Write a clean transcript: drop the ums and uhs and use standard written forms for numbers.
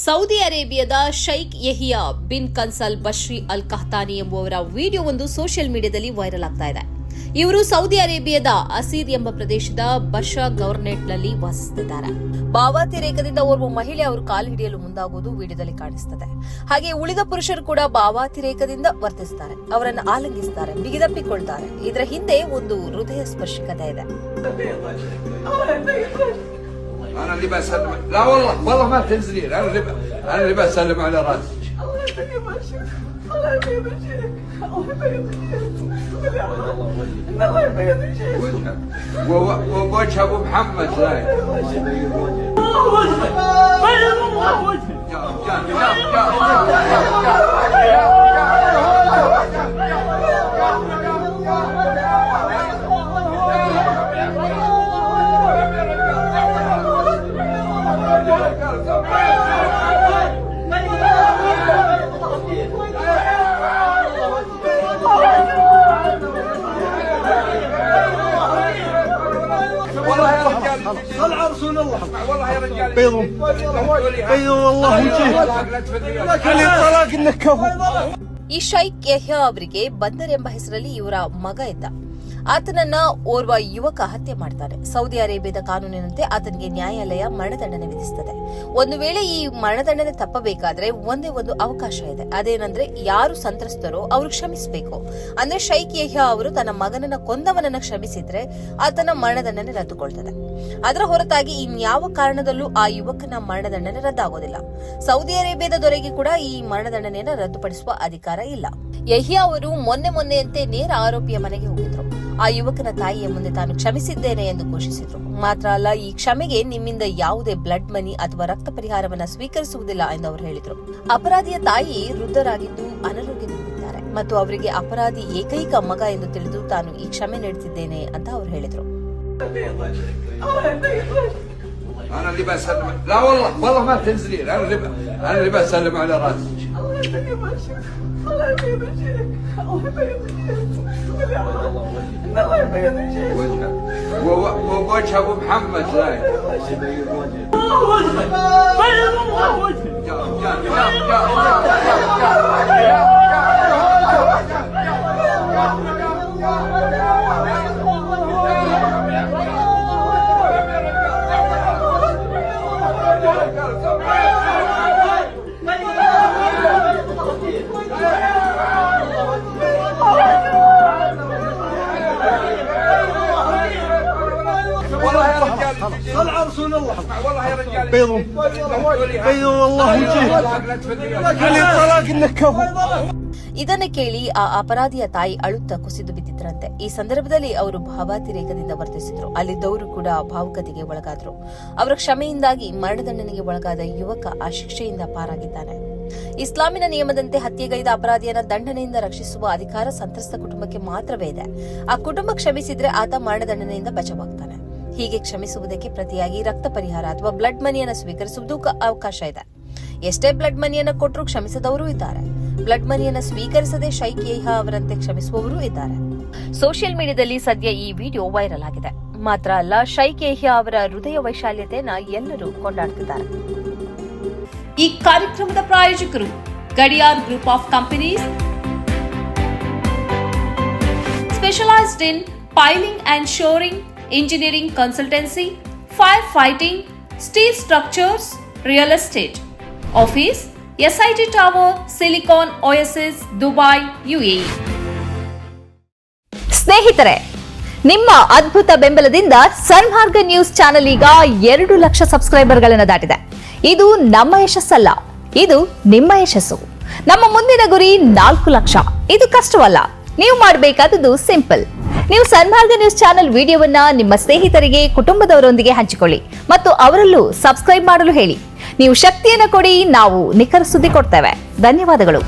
Saudi ಅರೇಬಿಯಾದ Shaikh ಯಹಿಯಾ bin Kansal ಬಶ್ರಿ ಅಲ್ ಕಹತಾನಿ ಎಂಬುವರ ವಿಡಿಯೋ ಒಂದು ಸೋಷಿಯಲ್ ಮೀಡಿಯಾದಲ್ಲಿ ವೈರಲ್ ಆಗ್ತಾ ಇದೆ. ಇವರು ಸೌದಿ ಅರೇಬಿಯಾದ ಅಸೀರ್ ಎಂಬ ಪ್ರದೇಶದ ಬಶಾ ಗವರ್ನೇಟ್ನಲ್ಲಿ ವಾಸಿಸುತ್ತಿದ್ದಾರೆ. ಭಾವಾತಿರೇಕದಿಂದ ಓರ್ವ ಮಹಿಳೆ ಅವರು ಕಾಲು ಹಿಡಿಯಲು ಮುಂದಾಗುವುದು ವಿಡಿಯೋದಲ್ಲಿ ಕಾಣಿಸುತ್ತದೆ. ಹಾಗೆ ಉಳಿದ ಪುರುಷರು ಕೂಡ ಭಾವಾತಿರೇಕದಿಂದ ವರ್ತಿಸುತ್ತಾರೆ, ಅವರನ್ನು ಆಲಿಂಗಿಸುತ್ತಾರೆ, ಬಿಗಿದಪ್ಪಿಕೊಳ್ತಾರೆ. ಇದರ ಹಿಂದೆ ಒಂದು ಹೃದಯ ಸ್ಪರ್ಶಕತೆ ಇದೆ. أنا اللي بسلم. لا والله ما تنزلين. أنا اللي بسلم على راسك. الله يبارك فيك. الله يبارك فيك. الله يبارك فيك. الله يبارك فيك. ووجه أبو محمد زايد. الله وجهك. بيض الله وجهك. والله يا رجال صل على رسول الله. والله يا رجال بيضوا والله وجهك. كل الطلاق انك كفو. ಈ ಶೈಖ್ ಯಹಿಯಾ ಅವರಿಗೆ ಬಂದರ್ ಎಂಬ ಹೆಸರಲ್ಲಿ ಇವರ ಮಗ ಇದ್ದ. ಆತನನ್ನ ಓರ್ವ ಯುವಕ ಹತ್ಯೆ ಮಾಡ್ತಾರೆ. ಸೌದಿ ಅರೇಬಿಯಾದ ಕಾನೂನಿನಂತೆ ಆತನಿಗೆ ನ್ಯಾಯಾಲಯ ಮರಣದಂಡನೆ ವಿಧಿಸುತ್ತದೆ. ಒಂದು ವೇಳೆ ಈ ಮರಣದಂಡನೆ ತಪ್ಪಬೇಕಾದ್ರೆ ಒಂದೇ ಒಂದು ಅವಕಾಶ ಇದೆ. ಅದೇನಂದ್ರೆ ಯಾರು ಸಂತ್ರಸ್ತರೋ ಅವರು ಕ್ಷಮಿಸಬೇಕು. ಅಂದ್ರೆ ಶೈಖ್ ಯಹಿಯಾ ಅವರು ತನ್ನ ಮಗನನ್ನ ಕೊಂದವನನ್ನ ಕ್ಷಮಿಸಿದ್ರೆ ಆತನ ಮರಣದಂಡನೆ ರದ್ದುಗೊಳ್ತದೆ. ಅದರ ಹೊರತಾಗಿ ಇನ್ಯಾವ ಕಾರಣದಲ್ಲೂ ಆ ಯುವಕನ ಮರಣದಂಡನೆ ರದ್ದಾಗೋದಿಲ್ಲ. ಸೌದಿ ಅರೇಬಿಯಾದ ದೊರೆಗೆ ಕೂಡ ಈ ಮರಣದಂಡನೆಯನ್ನು ರದ್ದುಪಡಿಸುವ ಅಧಿಕಾರ ಇಲ್ಲ. ಯಹಿಯಾ ಅವರು ಮೊನ್ನೆಯಂತೆ ನೇರ ಆರೋಪಿಯ ಮನೆಗೆ ಹೋಗಿದ್ರು. ಆ ಯುವಕನ ತಾಯಿಯ ಮುಂದೆ ತಾನು ಕ್ಷಮಿಸಿದ್ದೇನೆ ಎಂದು ಘೋಷಿಸಿದ್ರು. ಮಾತ್ರ ಅಲ್ಲ, ಈ ಕ್ಷಮೆಗೆ ನಿಮ್ಮಿಂದ ಯಾವುದೇ ಬ್ಲಡ್ ಮನಿ ಅಥವಾ ರಕ್ತ ಪರಿಹಾರವನ್ನ ಸ್ವೀಕರಿಸುವುದಿಲ್ಲ ಎಂದು ಅವರು ಹೇಳಿದ್ರು. ಅಪರಾಧಿಯ ತಾಯಿ ವೃದ್ಧರಾಗಿದ್ದು ಅನಾರೋಗ್ಯದಿಂದಿದ್ದಾರೆ ಮತ್ತು ಅವರಿಗೆ ಅಪರಾಧಿ ಏಕೈಕ ಮಗ ಎಂದು ತಿಳಿದು ತಾನು ಈ ಕ್ಷಮೆ ನೀಡುತ್ತಿದ್ದೇನೆ ಅಂತ ಅವರು ಹೇಳಿದ್ರು. أنا اللي بسلم. لا والله ما تنزلين. أنا اللي بسلم على راسك. الله يبارك فيك. الله يبارك فيك. الله يبارك فيك. الله يبارك فيك. ووجه أبو محمد زايد. الله وجهك. بيض الله وجهك. والله يا رجال صل على رسول الله. والله يا رجال بيضوا والله وجهك. كل الطلاق انك كفو. ಇದನ್ನು ಕೇಳಿ ಆ ಅಪರಾಧಿಯ ತಾಯಿ ಅಳುತ್ತಾ ಕುಸಿದು ಬಿದ್ದಿದ್ರಂತೆ. ಈ ಸಂದರ್ಭದಲ್ಲಿ ಅವರು ಭಾವಾತಿರೇಕದಿಂದ ವರ್ತಿಸಿದ್ರು. ಅಲ್ಲಿದ್ದವರು ಕೂಡ ಭಾವುಕತೆಗೆ ಒಳಗಾದ್ರು. ಅವರ ಕ್ಷಮೆಯಿಂದಾಗಿ ಮರಣದಂಡನೆಗೆ ಒಳಗಾದ ಯುವಕ ಆ ಶಿಕ್ಷೆಯಿಂದ ಪಾರಾಗಿದ್ದಾನೆ. ಇಸ್ಲಾಮಿನ ನಿಯಮದಂತೆ ಹತ್ಯೆಗೈದ ಅಪರಾಧಿಯನ್ನ ದಂಡನೆಯಿಂದ ರಕ್ಷಿಸುವ ಅಧಿಕಾರ ಸಂತ್ರಸ್ತ ಕುಟುಂಬಕ್ಕೆ ಮಾತ್ರವೇ ಇದೆ. ಆ ಕುಟುಂಬ ಕ್ಷಮಿಸಿದ್ರೆ ಆತ ಮರಣದಂಡನೆಯಿಂದ ಬಚಾವಾಗ್ತಾನೆ. ಹೀಗೆ ಕ್ಷಮಿಸುವುದಕ್ಕೆ ಪ್ರತಿಯಾಗಿ ರಕ್ತ ಪರಿಹಾರ ಅಥವಾ ಬ್ಲಡ್ ಮನಿಯನ್ನು ಸ್ವೀಕರಿಸುವುದು ಅವಕಾಶ ಇದೆ. ಎಷ್ಟೇ ಬ್ಲಡ್ ಮನಿಯನ್ನು ಕೊಟ್ಟರೂ ಕ್ಷಮಿಸದವರೂ ಇದ್ದಾರೆ. ಬ್ಲಡ್ ಮನಿಯನ್ನು ಸ್ವೀಕರಿಸದೆ ಶೈಖ್ ಯಹಿಯಾ ಅವರಂತೆ ಕ್ಷಮಿಸುವವರೂ ಇದ್ದಾರೆ. ಸೋಷಿಯಲ್ ಮೀಡಿಯಾದಲ್ಲಿ ಸದ್ಯ ಈ ವಿಡಿಯೋ ವೈರಲ್ ಆಗಿದೆ. ಮಾತ್ರ ಅಲ್ಲ, ಶೈಖ್ ಯಹಿಯಾ ಅವರ ಹೃದಯ ವೈಶಾಲ್ಯತೆಯನ್ನ ಎಲ್ಲರೂ ಕೊಂಡಾಡುತ್ತಿದ್ದಾರೆ. ಈ ಕಾರ್ಯಕ್ರಮದ ಪ್ರಾಯೋಜಕರು Gadiyar group of companies, specialised in piling and shoring, engineering consultancy, fire fighting, steel structures, real estate. Office SIT tower, silicon OSS, Dubai, UAE. ಸ್ನೇಹಿತರೆ, ನಿಮ್ಮ ಅದ್ಭುತ ಬೆಂಬಲದಿಂದ ಸನ್ಮಾರ್ಗ ನ್ಯೂಸ್ ಚಾನೆಲ್ ಈಗ 2 ಲಕ್ಷ ಸಬ್ಸ್ಕ್ರೈಬರ್ಗಳನ್ನು ದಾಟಿದೆ. ಇದು ನಮ್ಮ ಯಶಸ್ಸಲ್ಲ, ಇದು ನಿಮ್ಮ ಯಶಸ್ಸು. ನಮ್ಮ ಮುಂದಿನ ಗುರಿ 4 ಲಕ್ಷ. ಇದು ಕಷ್ಟವಲ್ಲ. ನೀವು ಮಾಡಬೇಕಾದದ್ದು ಸಿಂಪಲ್. ನೀವು ಸನ್ಮಾರ್ಗ ನ್ಯೂಸ್ ಚಾನೆಲ್ ವಿಡಿಯೋವನ್ನ ನಿಮ್ಮ ಸ್ನೇಹಿತರಿಗೆ, ಕುಟುಂಬದವರೊಂದಿಗೆ ಹಂಚಿಕೊಳ್ಳಿ ಮತ್ತು ಅವರಲ್ಲೂ ಸಬ್ಸ್ಕ್ರೈಬ್ ಮಾಡಲು ಹೇಳಿ. ನೀವು ಶಕ್ತಿಯನ್ನು ಕೊಡಿ, ನಾವು ನಿಖರ ಸುದ್ದಿ ಕೊಡ್ತೇವೆ. ಧನ್ಯವಾದಗಳು.